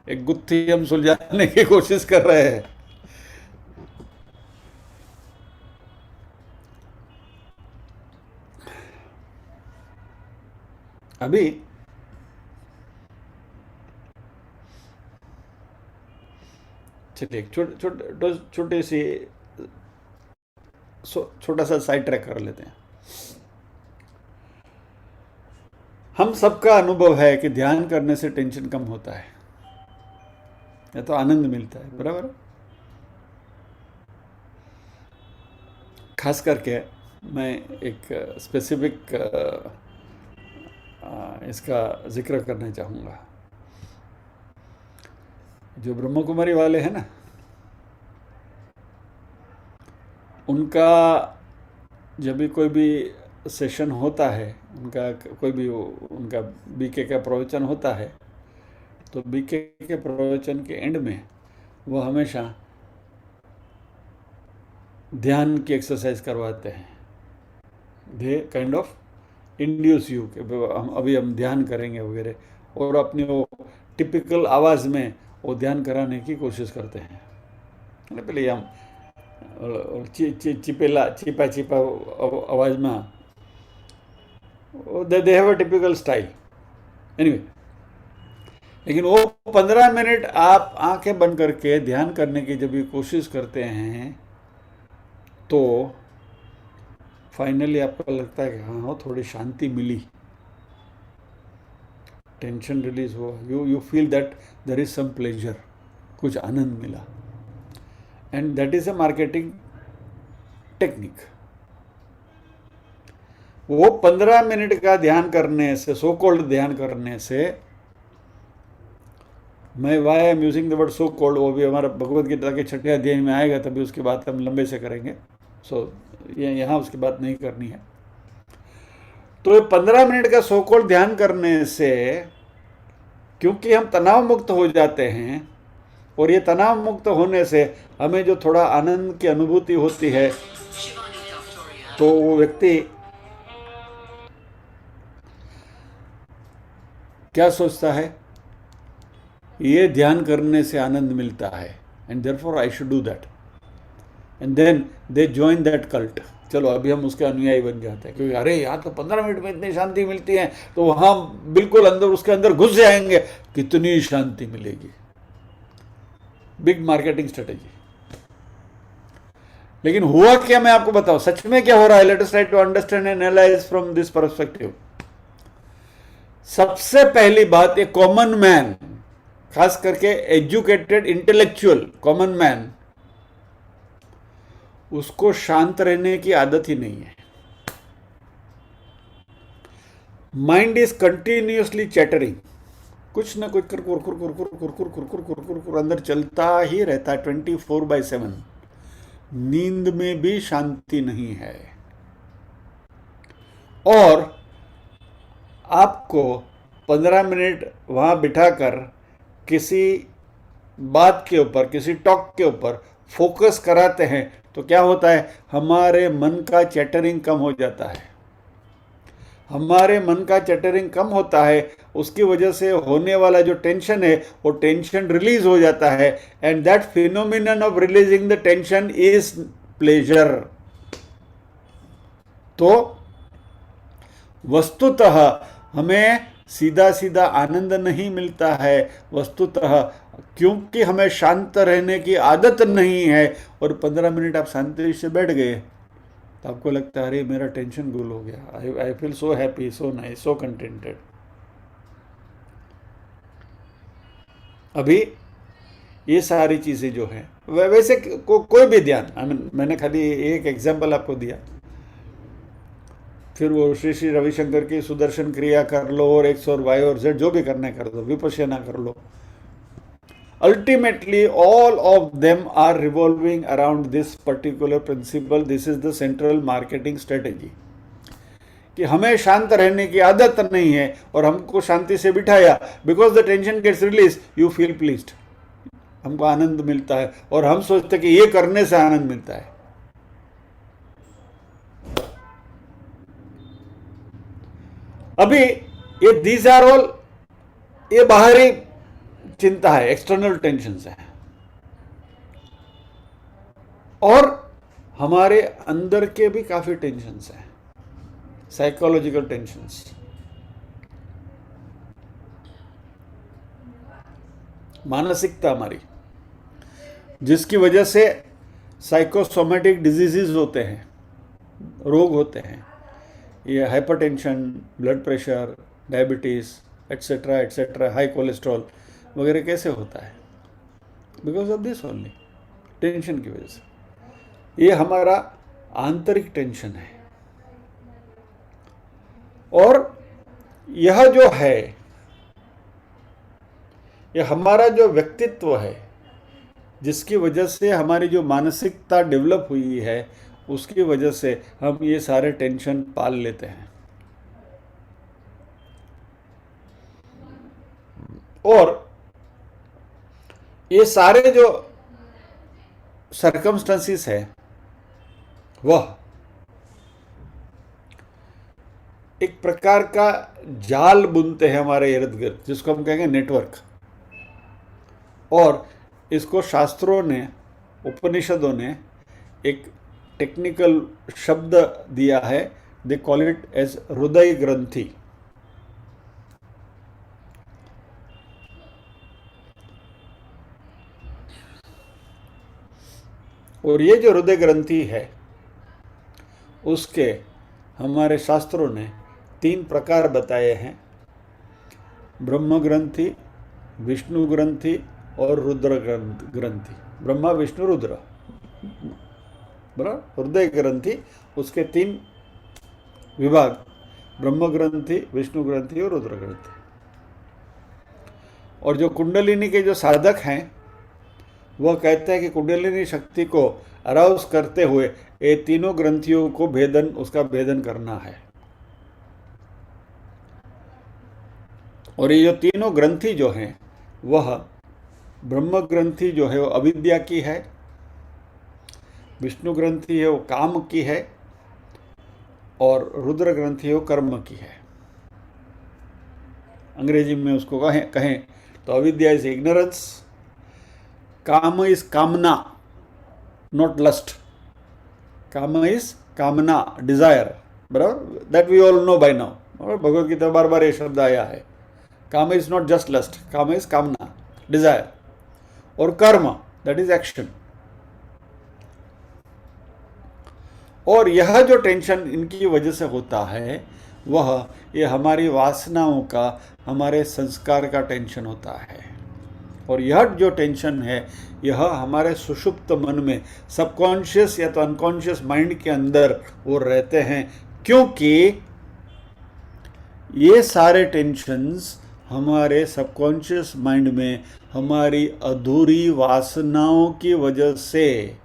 एक गुत्थी हम सुलझाने की कोशिश कर रहे हैं। अभी चलिए छोटी सी छोटा सा साइड ट्रैक कर लेते हैं। हम सबका अनुभव है कि ध्यान करने से टेंशन कम होता है या तो आनंद मिलता है, बराबर। खास करके मैं एक स्पेसिफिक इसका जिक्र करना चाहूँगा। जो ब्रह्म कुमारी वाले हैं ना, उनका जब भी कोई भी सेशन होता है, उनका कोई भी उनका बीके का प्रवचन होता है, तो बीके के प्रवचन के एंड में वो हमेशा ध्यान की एक्सरसाइज करवाते हैं। They kind of induce you कि हम ध्यान करेंगे वगैरह, और अपनी वो टिपिकल आवाज़ में वो ध्यान कराने की कोशिश करते हैं। पहले हम चिपा चिपा आवाज़ में they have a typical style anyway. लेकिन वो 15 मिनट आप आंखें बंद करके ध्यान करने की जब भी कोशिश करते हैं तो फाइनली आपको लगता है कि हाँ थोड़ी शांति मिली, टेंशन रिलीज हुआ, you feel that there is some pleasure, कुछ आनंद मिला। And that is a marketing technique. वो 15 मिनट का ध्यान करने से, सो कॉल्ड ध्यान करने से, मैं why I am using the word so called, वो भी हमारा भगवद गीता के 6ठे अध्याय में आएगा, तभी उसकी बात हम लंबे से करेंगे। यहाँ उसकी बात नहीं करनी है। तो 15 मिनट का सो कॉल्ड ध्यान करने से, क्योंकि हम तनाव मुक्त हो जाते हैं, और ये तनाव मुक्त होने से हमें जो थोड़ा आनंद की अनुभूति होती है, तो वो व्यक्ति क्या सोचता है, ये ध्यान करने से आनंद मिलता है, and therefore I should do that, and then they join that cult. चलो अभी हम उसके अनुयायी बन जाते हैं, क्योंकि अरे यार तो 15 मिनट में इतनी शांति मिलती है, तो वहाँ बिल्कुल अंदर उसके अंदर घुस जाएंगे, कितनी शांति मिलेगी। Big marketing strategy. लेकिन हुआ क्या, मैं आपको बताऊं सच में क्या हो रहा है। Let us try to understand and analyse from this perspective. सबसे पहली बात, एक कॉमन मैन, खास करके एजुकेटेड इंटेलेक्चुअल कॉमन मैन, उसको शांत रहने की आदत ही नहीं है। माइंड इज कंटिन्यूसली चैटरिंग, कुछ ना कुछ कुर अंदर चलता ही रहता है 24/7। नींद में भी शांति नहीं है। और आपको 15 मिनट वहां बिठाकर किसी बात के ऊपर, किसी टॉक के ऊपर फोकस कराते हैं, तो क्या होता है, हमारे मन का चैटरिंग कम हो जाता है। हमारे मन का चैटरिंग कम होता है, उसकी वजह से होने वाला जो टेंशन है, वो टेंशन रिलीज हो जाता है, and that phenomenon of releasing the tension is pleasure. तो वस्तुतः हमें सीधा सीधा आनंद नहीं मिलता है, वस्तुतः क्योंकि हमें शांत रहने की आदत नहीं है, और 15 मिनट आप शांति से बैठ गए तो आपको लगता है अरे मेरा टेंशन गुल हो गया, I feel so happy, so nice, so contented. अभी ये सारी चीज़ें जो हैं, वैसे कोई भी ध्यान, मैंने खाली एक एग्जाम्पल आपको दिया। फिर वो श्री श्री रविशंकर की सुदर्शन क्रिया कर लो, और एक्स और वाई और जेड जो भी करना कर दो, विपश्यना कर लो। Ultimately, all of them are revolving around this particular principle. This is the central marketing strategy. कि हमें शांत रहने की आदत नहीं है, और हमको शांति से बिठाया, because the tension gets released, you feel pleased. हमको आनंद मिलता है, और हम सोचते कि ये करने से आनंद मिलता है। अभी ये these are all, ये बाहरी चिंता है, एक्सटर्नल टेंशन है, और हमारे अंदर के भी काफी टेंशन हैं, साइकोलॉजिकल टेंशन्स। मानसिकता हमारी, जिसकी वजह से साइकोसोमेटिक डिजीजेस होते हैं। रोग होते हैं, ये hypertension, blood pressure, diabetes etcetera etcetera, high cholesterol वगैरह कैसे होता है? Because of this only, tension की वजह से। ये हमारा आंतरिक टेंशन है। और यह जो है, यह हमारा जो व्यक्तित्व है, जिसकी वजह से हमारी जो मानसिकता डेवलप हुई है, उसकी वजह से हम ये सारे टेंशन पाल लेते हैं। और ये सारे जो सरकमस्टेंसेस है, वह एक प्रकार का जाल बुनते हैं हमारे इर्द गिर्द, जिसको हम कहेंगे नेटवर्क। और इसको शास्त्रों ने, उपनिषदों ने एक टेक्निकल शब्द दिया है, दे कॉल इट एज हृदय ग्रंथि। और ये जो हृदय ग्रंथि है, उसके हमारे शास्त्रों ने 3 प्रकार बताए हैं, ब्रह्म ग्रंथि, विष्णु ग्रंथि और रुद्र ग्रंथि। ब्रह्मा, विष्णु, रुद्र, बराबर। हृदय ग्रंथि, उसके 3 विभाग, ब्रह्म ग्रंथि, विष्णु ग्रंथि और रुद्र ग्रंथि। और जो कुंडलिनी के जो साधक हैं, वह कहते हैं कि कुंडलिनी शक्ति को अराउज करते हुए ये तीनों ग्रंथियों को उसका भेदन करना है। और ये जो तीनों ग्रंथि जो हैं, वह ब्रह्म ग्रंथि जो है वो अविद्या की है, विष्णु ग्रंथि है वो काम की है, और रुद्र ग्रंथि है वो कर्म की है। अंग्रेजी में उसको कहें तो अविद्या इज इग्नोरेंस, काम इज कामना, नॉट लस्ट। काम इज कामना, डिजायर, बराबर, that we all know by now. Bhagavad Gita बार बार ये शब्द आया है। काम इज नॉट जस्ट लस्ट, काम इज कामना, डिजायर। और कर्म, दैट इज एक्शन। और यह जो टेंशन इनकी वजह से होता है, वह ये हमारी वासनाओं का, हमारे संस्कार का टेंशन होता है। और यह जो टेंशन है, यह हमारे सुषुप्त मन में, सबकॉन्शियस या तो अनकॉन्शियस माइंड के अंदर वो रहते हैं, क्योंकि ये सारे टेंशन्स हमारे सबकॉन्शियस माइंड में हमारी अधूरी वासनाओं की वजह से,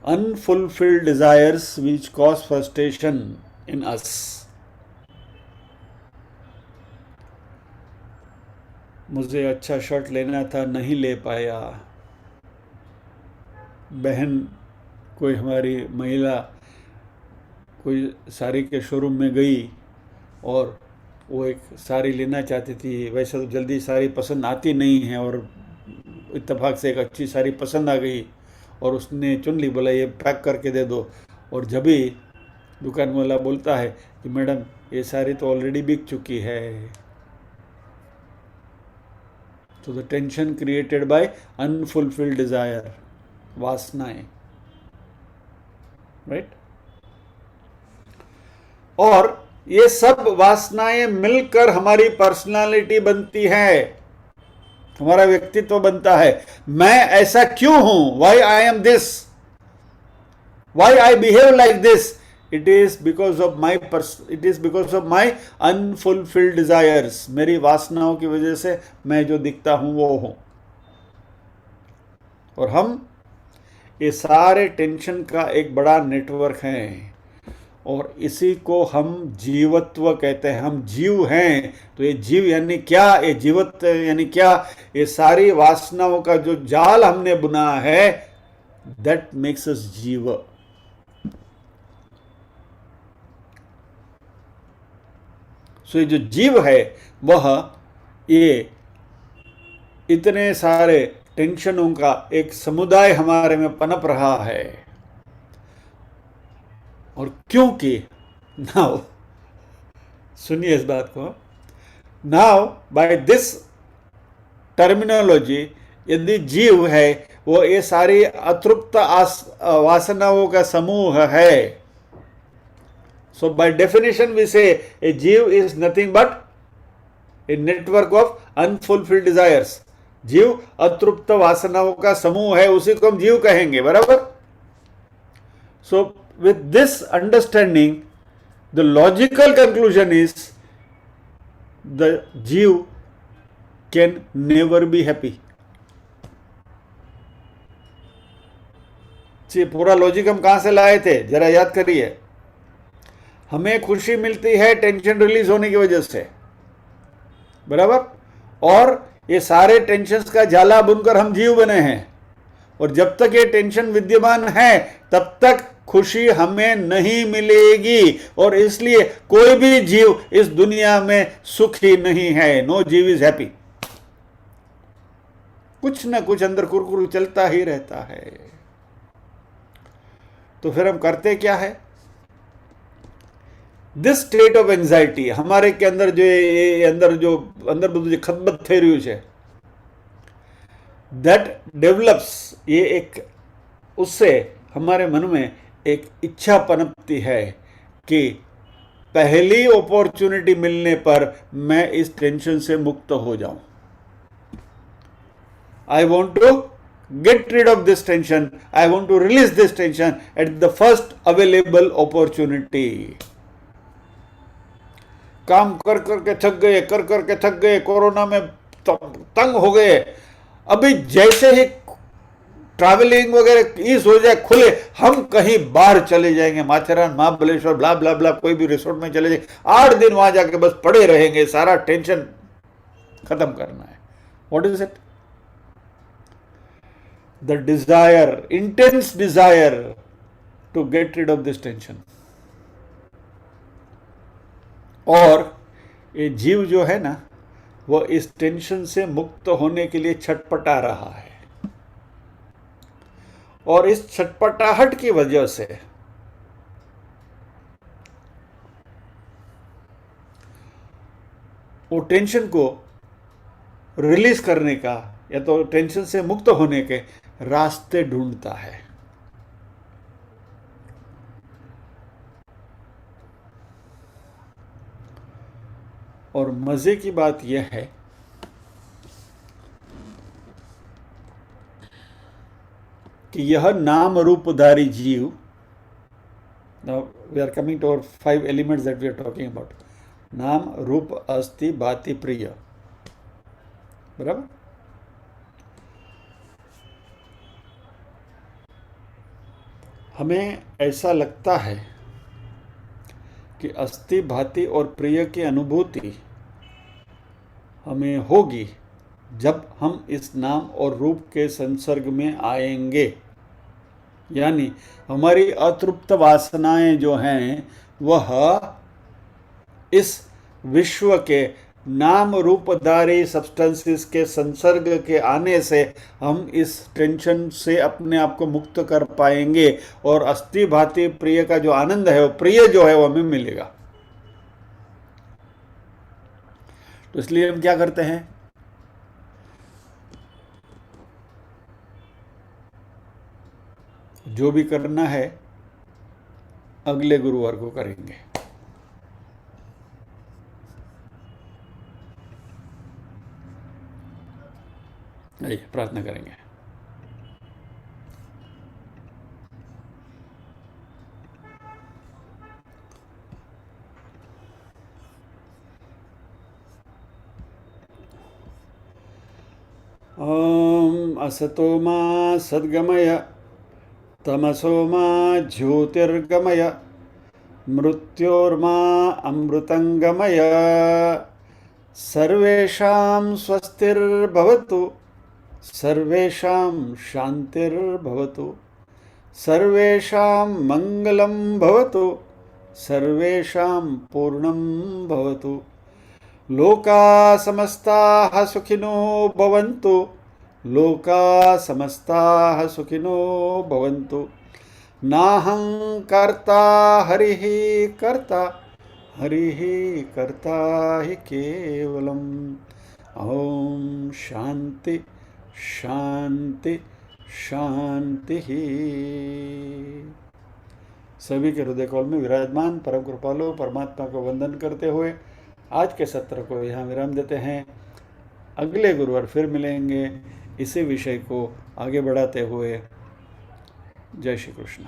unfulfilled desires which cause frustration in us. मुझे अच्छा शर्ट लेना था, नहीं ले पाया। बहन कोई हमारी महिला कोई साड़ी के शोरूम में गई और वो एक साड़ी लेना चाहती थी। वैसे तो जल्दी साड़ी पसंद आती नहीं है, और इत्तेफाक से एक अच्छी साड़ी पसंद आ गई और उसने चुन ली। बोला ये पैक करके दे दो। और जब भी दुकान वाला बोलता है कि मैडम ये साड़ी तो ऑलरेडी बिक चुकी है। तो the tension created by unfulfilled Dzire, वासनाएं, राइट। और ये सब वासनाएं मिलकर हमारी पर्सनालिटी बनती है, हमारा व्यक्तित्व बनता है। मैं ऐसा क्यों हूं? Why I am this, why I behave like this? It is because of my unfulfilled desires. मेरी वासनाओं की वजह से मैं जो दिखता हूं वो हूं। और हम ये सारे टेंशन का एक बड़ा नेटवर्क है, और इसी को हम जीवत्व कहते हैं। हम जीव हैं। तो ये जीव यानी क्या? ये जीवत्व यानी क्या? ये सारी वासनाओं का जो जाल हमने बुना है, दैट मेक्स अस जीव। सो ये जो जीव है, वह ये इतने सारे टेंशनों का एक समुदाय हमारे में पनप रहा है। और क्योंकि नाउ सुनिए इस बात को, नाउ बाय दिस टर्मिनोलॉजी यदि जीव है वो ये सारी अतृप्त वासनाओं का समूह है। सो बाय डेफिनेशन वी से ए जीव is nothing but a network of unfulfilled desires. जीव अतृप्त वासनाओं का समूह है, उसी को हम जीव कहेंगे, बराबर। So with this understanding the logical conclusion is the जीव कैन नेवर बी हैप्पी। पूरा लॉजिक हम कहां से लाए थे, जरा याद करिए। हमें खुशी मिलती है टेंशन रिलीज होने की वजह से, बराबर। और ये सारे टेंशन्स का जाला बुनकर हम जीव बने हैं, और जब तक ये टेंशन विद्यमान है तब तक खुशी हमें नहीं मिलेगी, और इसलिए कोई भी जीव इस दुनिया में सुखी नहीं है। नो जीव इज हैप्पी। कुछ ना कुछ अंदर कुरकुर चलता ही रहता है। तो फिर हम करते क्या है? दिस स्टेट ऑफ एंजाइटी हमारे के अंदर जो खतबत થઈ રહ્યું છે, दैट डेवलप्स, ये एक, उससे हमारे मन में एक इच्छा पनपती है कि पहली अपॉर्चुनिटी मिलने पर मैं इस टेंशन से मुक्त हो जाऊं। I want to get rid of this tension. I want to release this tension at the first available opportunity. काम कर करके थक गए, कर करके थक गए, कोरोना में तंग हो गए। अभी जैसे ही ट्रैवलिंग वगैरह ईज हो जाए, खुले, हम कहीं बाहर चले जाएंगे, माथेरान, महाबलेश्वर, ब्ला ब्ला ब्ला, कोई भी रिसोर्ट में चले जाएंगे, 8 दिन वहां जाके बस पड़े रहेंगे, सारा टेंशन खत्म करना है। What is it? The desire, intense desire to get rid of this tension. और ये जीव जो है ना, वो इस टेंशन से मुक्त होने के लिए छटपटा रहा है, और इस छटपटाहट की वजह से वो टेंशन को रिलीज करने का, या तो टेंशन से मुक्त होने के रास्ते ढूंढता है। और मजे की बात यह है कि यह नाम रूपधारी जीव, now we are coming to our 5 elements that we are talking about, नाम, रूप, अस्थि, भाति, प्रिय, बराबर। हमें ऐसा लगता है कि अस्थि, भाति और प्रिय की अनुभूति हमें होगी जब हम इस नाम और रूप के संसर्ग में आएंगे, यानी हमारी अतृप्त वासनाएं जो हैं वह इस विश्व के नाम रूपधारी सब्सटेंसेस के संसर्ग के आने से हम इस टेंशन से अपने आप को मुक्त कर पाएंगे, और अस्थि, भाति, प्रिय का जो आनंद है, वो प्रिय जो है वो हमें मिलेगा। तो इसलिए हम क्या करते हैं? जो भी करना है अगले गुरुवार को करेंगे। आइए प्रार्थना करेंगे। ओम असतो मा सद्गमय, तमसो मा ज्योतिर्गमय, मृत्योर्मा अमृतंगमय। सर्वेषां स्वस्तिर्भवतु, सर्वेषां शांतिर्भवतु, सर्वेषां मंगलं भवतु, सर्वेषां पूर्णं भवतु। लोका समस्ताः सुखिनो भवन्तु, लोका समस्ताः सुखिनो भवन्तु। नाहं कर्ता हरिः कर्ता, हरिः कर्ता हि केवलम्। ओम शांति शांति शांति ही। सभी के हृदय कमल में विराजमान परम कृपालु परमात्मा को वंदन करते हुए आज के सत्र को यहाँ विराम देते हैं। अगले गुरुवार फिर मिलेंगे इसी विषय को आगे बढ़ाते हुए। जय श्री कृष्ण।